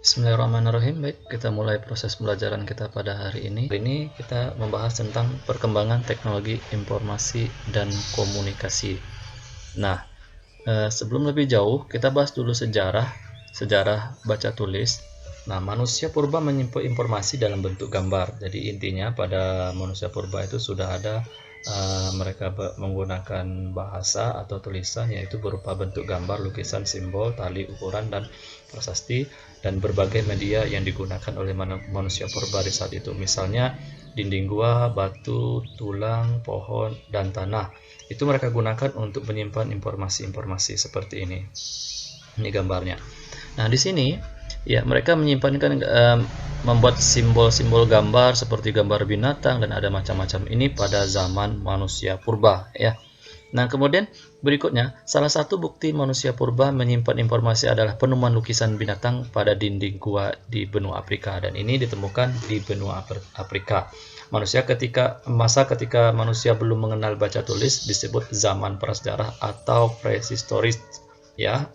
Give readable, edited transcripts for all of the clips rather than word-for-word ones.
Bismillahirrahmanirrahim. Baik, kita mulai proses pembelajaran kita pada hari ini. Hari ini kita membahas tentang perkembangan teknologi informasi dan komunikasi. Nah, sebelum lebih jauh, kita bahas dulu sejarah baca tulis. Nah, manusia purba menyimpan informasi dalam bentuk gambar. Jadi intinya pada manusia purba itu sudah ada mereka menggunakan bahasa atau tulisan, yaitu berupa bentuk gambar, lukisan, simbol, tali, ukuran, dan prasasti, dan berbagai media yang digunakan oleh manusia purba di saat itu. Misalnya dinding gua, batu, tulang, pohon, dan tanah. Itu mereka gunakan untuk menyimpan informasi-informasi seperti ini. Ini gambarnya. Nah, di sini ya mereka menyimpankan membuat simbol-simbol gambar seperti gambar binatang dan ada macam-macam ini pada zaman manusia purba ya. Nah, kemudian berikutnya, salah satu bukti manusia purba menyimpan informasi adalah penemuan lukisan binatang pada dinding gua di benua Afrika, dan ini ditemukan di benua Afrika. Ketika manusia belum mengenal baca tulis disebut zaman prasejarah atau prehistoris ya.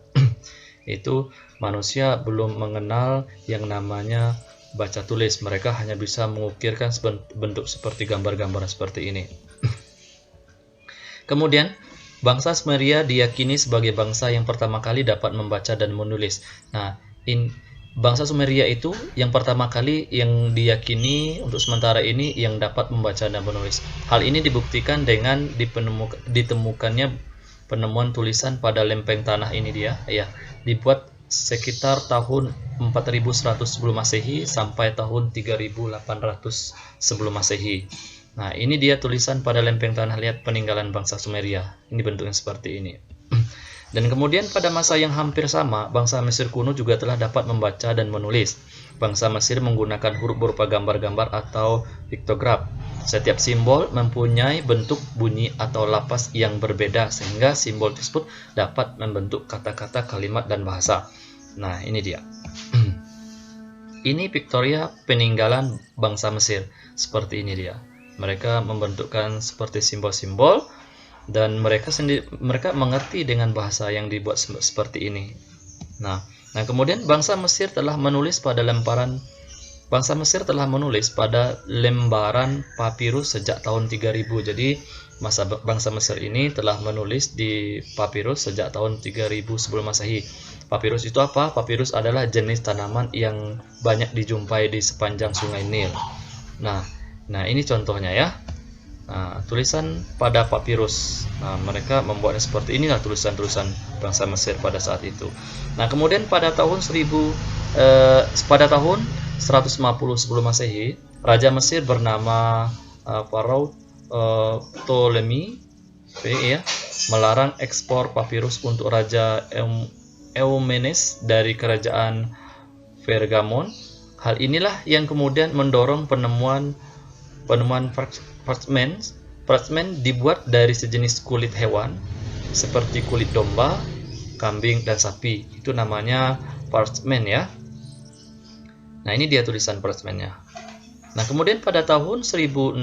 Itu manusia belum mengenal yang namanya baca tulis. Mereka hanya bisa mengukirkan bentuk seperti gambar-gambar seperti ini. Kemudian, bangsa Sumeria diyakini sebagai bangsa yang pertama kali dapat membaca dan menulis. Nah, bangsa Sumeria itu yang pertama kali yang diyakini untuk sementara ini yang dapat membaca dan menulis. Hal ini dibuktikan dengan ditemukannya penemuan tulisan pada lempeng tanah ini dia ya, dibuat sekitar tahun 4100 sebelum Masehi sampai tahun 3800 sebelum Masehi. Nah, ini dia tulisan pada lempeng tanah, lihat peninggalan bangsa Sumeria. Ini bentuknya seperti ini. Dan kemudian pada masa yang hampir sama, bangsa Mesir kuno juga telah dapat membaca dan menulis. Bangsa Mesir menggunakan huruf berupa gambar-gambar atau piktograf. Setiap simbol mempunyai bentuk, bunyi, atau lapas yang berbeda sehingga simbol tersebut dapat membentuk kata-kata, kalimat, dan bahasa. Nah, ini dia. Ini piktoria peninggalan bangsa Mesir. Seperti ini dia. Mereka membentukkan seperti simbol-simbol dan mereka mengerti dengan bahasa yang dibuat seperti ini. Nah, kemudian bangsa Mesir telah menulis pada lembaran papirus sejak tahun 3000. Jadi bangsa Mesir ini telah menulis di papirus sejak tahun 3000 sebelum Masehi. Papirus itu apa? Papirus adalah jenis tanaman yang banyak dijumpai di sepanjang Sungai Nil. Nah, ini contohnya ya. Nah, tulisan pada papirus. Nah, mereka membuatnya seperti inilah tulisan-tulisan bangsa Mesir pada saat itu. Nah, kemudian pada tahun 150 sebelum Masehi, Raja Mesir bernama Pharaoh Ptolemy ya, melarang ekspor papirus untuk Raja Eumenes dari kerajaan Pergamon. Hal inilah yang kemudian mendorong penemuan parchment. Parchment dibuat dari sejenis kulit hewan seperti kulit domba, kambing, dan sapi. Itu namanya parchment ya. Nah, ini dia tulisan parchmentnya. Nah, kemudian pada tahun 1600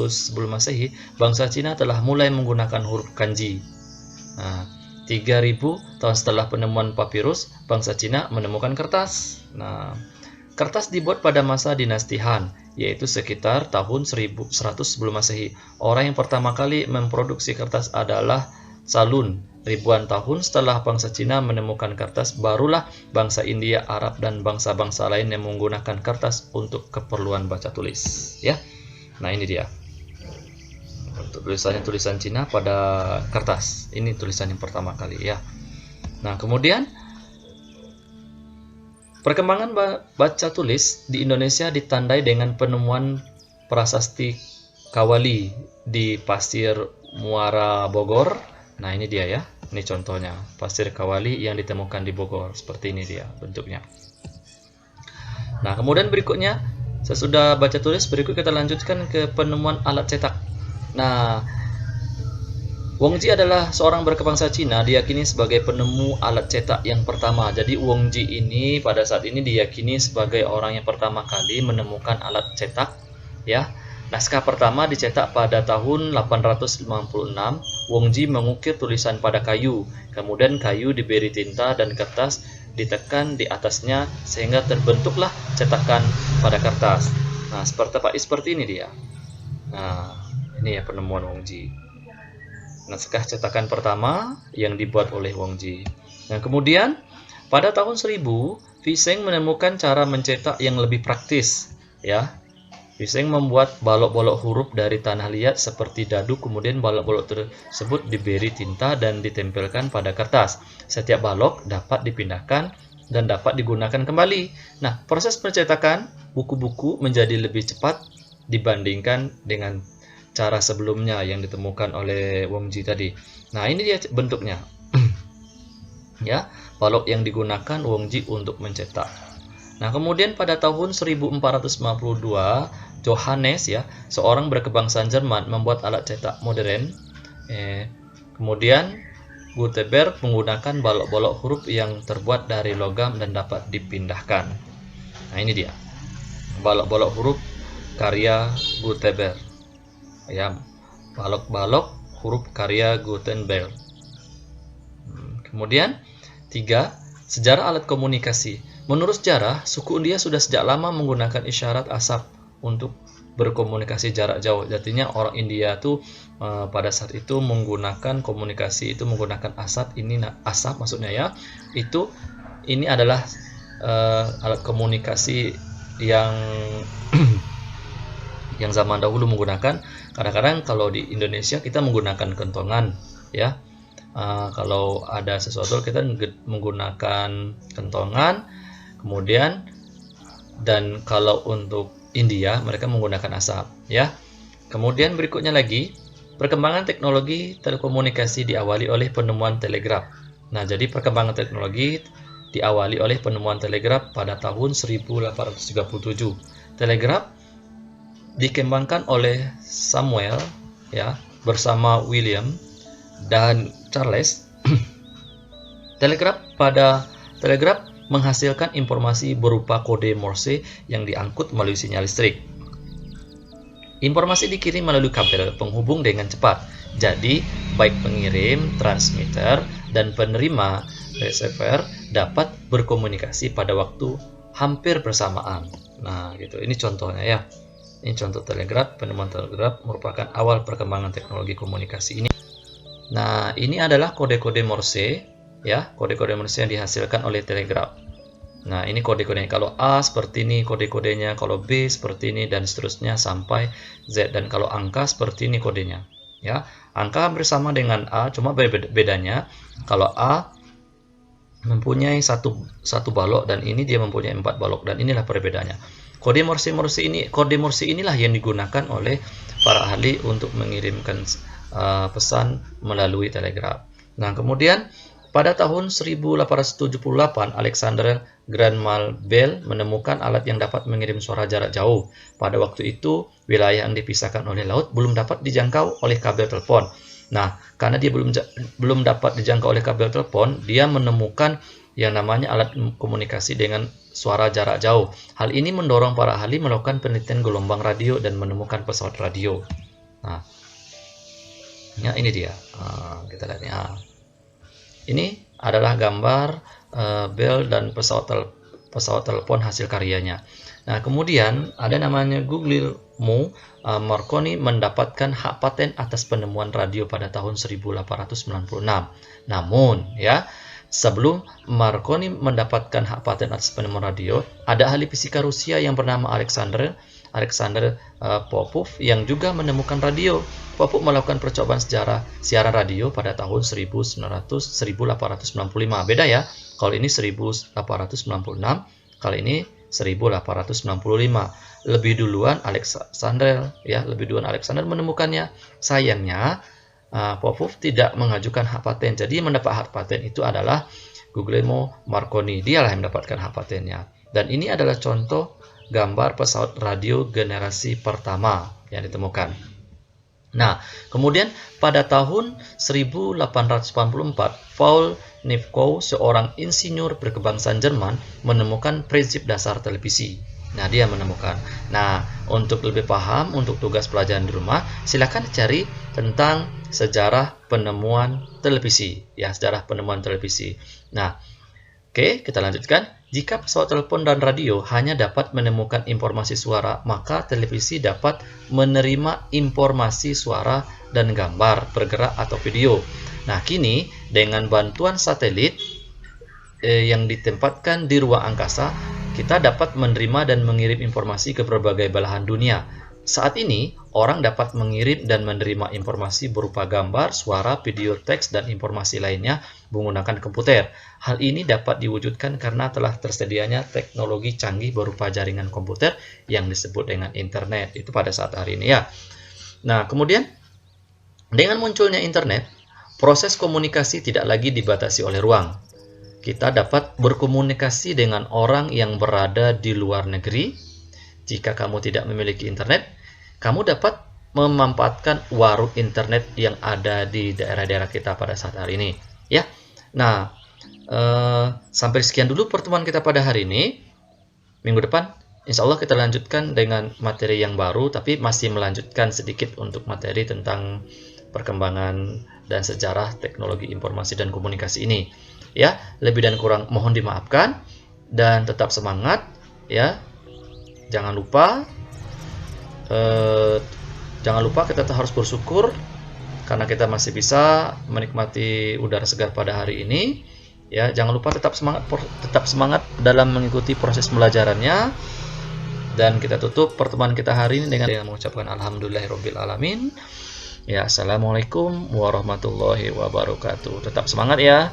sebelum Masehi, bangsa Cina telah mulai menggunakan huruf kanji. Nah, 3000 tahun setelah penemuan papirus, bangsa Cina menemukan kertas. Nah, kertas dibuat pada masa dinasti Han, yaitu sekitar tahun 1100 sebelum Masehi. Orang yang pertama kali memproduksi kertas adalah Salun. Ribuan tahun setelah bangsa Cina menemukan kertas, barulah bangsa India, Arab, dan bangsa-bangsa lain yang menggunakan kertas untuk keperluan baca tulis. Ya, nah ini dia. Untuk tulisan Cina pada kertas. Ini tulisan yang pertama kali ya. Nah, kemudian perkembangan baca tulis di Indonesia ditandai dengan penemuan prasasti Kawali di Pasir Muara Bogor. Nah, ini dia ya. Ini contohnya, Pasir Kawali yang ditemukan di Bogor. Seperti ini dia bentuknya. Nah, kemudian berikutnya, sesudah baca tulis, berikut kita lanjutkan ke penemuan alat cetak. Nah, Wongji adalah seorang berkebangsa Cina, diyakini sebagai penemu alat cetak yang pertama. Jadi Wongji ini pada saat ini diyakini sebagai orang yang pertama kali menemukan alat cetak ya. Naskah pertama dicetak pada tahun 856. Wongji mengukir tulisan pada kayu. Kemudian kayu diberi tinta dan kertas ditekan di atasnya sehingga terbentuklah cetakan pada kertas. Nah, seperti ini dia. Nah, ini ya penemuan Wongji. Naskah cetakan pertama yang dibuat oleh Wongji. Nah, kemudian pada tahun 1000, Viseng menemukan cara mencetak yang lebih praktis, ya. Viseng membuat balok-balok huruf dari tanah liat seperti dadu, kemudian balok-balok tersebut diberi tinta dan ditempelkan pada kertas. Setiap balok dapat dipindahkan dan dapat digunakan kembali. Nah, proses pencetakan buku-buku menjadi lebih cepat dibandingkan dengan cara sebelumnya yang ditemukan oleh Wongji tadi. Nah, ini dia bentuknya. Ya, balok yang digunakan Wongji untuk mencetak. Nah, kemudian pada tahun 1452, Johannes, ya, seorang berkebangsaan Jerman, membuat alat cetak modern. Kemudian Gutenberg menggunakan balok-balok huruf yang terbuat dari logam dan dapat dipindahkan. Nah, ini dia balok-balok huruf karya Gutenberg. Ya, balok-balok huruf karya Gutenberg. Kemudian 3. Sejarah alat komunikasi. Menurut sejarah, suku India sudah sejak lama menggunakan isyarat asap untuk berkomunikasi jarak jauh. Artinya orang India tuh pada saat itu menggunakan komunikasi itu menggunakan asap. Ini asap maksudnya ya. Ini adalah alat komunikasi yang yang zaman dahulu menggunakan. Kadang-kadang kalau di Indonesia kita menggunakan kentongan, ya. Kalau ada sesuatu kita menggunakan kentongan, kemudian dan kalau untuk India mereka menggunakan asap, ya. Kemudian berikutnya lagi, perkembangan teknologi telekomunikasi diawali oleh penemuan telegraf. Nah, jadi perkembangan teknologi diawali oleh penemuan telegraf pada tahun 1837. Telegraf dikembangkan oleh Samuel, ya, bersama William dan Charles. Telegraf menghasilkan informasi berupa kode Morse yang diangkut melalui sinyal listrik. Informasi dikirim melalui kabel penghubung dengan cepat. Jadi, baik pengirim, transmitter, dan penerima receiver dapat berkomunikasi pada waktu hampir bersamaan. Nah, gitu. Ini contohnya ya. Ini contoh telegraf. Penemuan telegraf merupakan awal perkembangan teknologi komunikasi ini. Nah, ini adalah kode-kode Morse, ya, kode-kode Morse yang dihasilkan oleh telegraf. Nah, ini kode-kodenya. Kalau A seperti ini kode-kodenya, kalau B seperti ini dan seterusnya sampai Z. Dan kalau angka seperti ini kodenya, ya. Angka hampir sama dengan A, cuma bedanya kalau A mempunyai satu balok dan ini dia mempunyai 4 balok, dan inilah perbedaannya. Kode Morse inilah yang digunakan oleh para ahli untuk mengirimkan pesan melalui telegraf. Nah, kemudian pada tahun 1878 Alexander Graham Bell menemukan alat yang dapat mengirim suara jarak jauh. Pada waktu itu wilayah yang dipisahkan oleh laut belum dapat dijangkau oleh kabel telepon. Nah, karena dia belum dapat dijangkau oleh kabel telepon, dia menemukan yang namanya alat komunikasi dengan suara jarak jauh. Hal ini mendorong para ahli melakukan penelitian gelombang radio dan menemukan pesawat radio. Nah, ya, ini dia. Kita lihat ya. Ini adalah gambar Bell dan pesawat telepon hasil karyanya. Nah, kemudian ada namanya Guglielmo Marconi mendapatkan hak paten atas penemuan radio pada tahun 1896. Namun, ya, sebelum Marconi mendapatkan hak paten atas penemuan radio, ada ahli fisika Rusia yang bernama Alexander Popov yang juga menemukan radio. Popov melakukan percobaan siaran radio pada tahun 1895. Beda ya. Kalau ini 1896, kali ini 1895. Lebih duluan Alexander menemukannya. Sayangnya Popov tidak mengajukan hak paten. Jadi mendapat hak paten itu adalah Guglielmo Marconi. Dialah yang mendapatkan hak patennya. Dan ini adalah contoh gambar pesawat radio generasi pertama yang ditemukan. Nah, kemudian pada tahun 1884, Paul Nipkow, seorang insinyur berkebangsaan Jerman, menemukan prinsip dasar televisi. Nah, dia menemukan. Nah, untuk lebih paham, untuk tugas pelajaran di rumah, silakan cari tentang sejarah penemuan televisi. Ya, sejarah penemuan televisi. Nah, Oke, kita lanjutkan. Jika pesawat telepon dan radio hanya dapat menemukan informasi suara, maka televisi dapat menerima informasi suara dan gambar, bergerak atau video. Nah, kini dengan bantuan satelit yang ditempatkan di ruang angkasa, kita dapat menerima dan mengirim informasi ke berbagai belahan dunia. Saat ini, orang dapat mengirim dan menerima informasi berupa gambar, suara, video, teks, dan informasi lainnya menggunakan komputer. Hal ini dapat diwujudkan karena telah tersedianya teknologi canggih berupa jaringan komputer yang disebut dengan internet. Itu pada saat hari ini ya. Nah, kemudian dengan munculnya internet, proses komunikasi tidak lagi dibatasi oleh ruang. Kita dapat berkomunikasi dengan orang yang berada di luar negeri. Jika kamu tidak memiliki internet, kamu dapat memanfaatkan warung internet yang ada di daerah-daerah kita pada saat hari ini. Ya, nah sampai sekian dulu pertemuan kita pada hari ini. Minggu depan, insya Allah kita lanjutkan dengan materi yang baru, tapi masih melanjutkan sedikit untuk materi tentang perkembangan dan sejarah teknologi informasi dan komunikasi ini. Ya, lebih dan kurang mohon dimaafkan dan tetap semangat. Ya, jangan lupa kita harus bersyukur karena kita masih bisa menikmati udara segar pada hari ini. Ya, jangan lupa tetap semangat dalam mengikuti proses pembelajarannya. Dan kita tutup pertemuan kita hari ini dengan mengucapkan alhamdulillahirabbil alamin. Ya, assalamualaikum warahmatullahi wabarakatuh. Tetap semangat ya.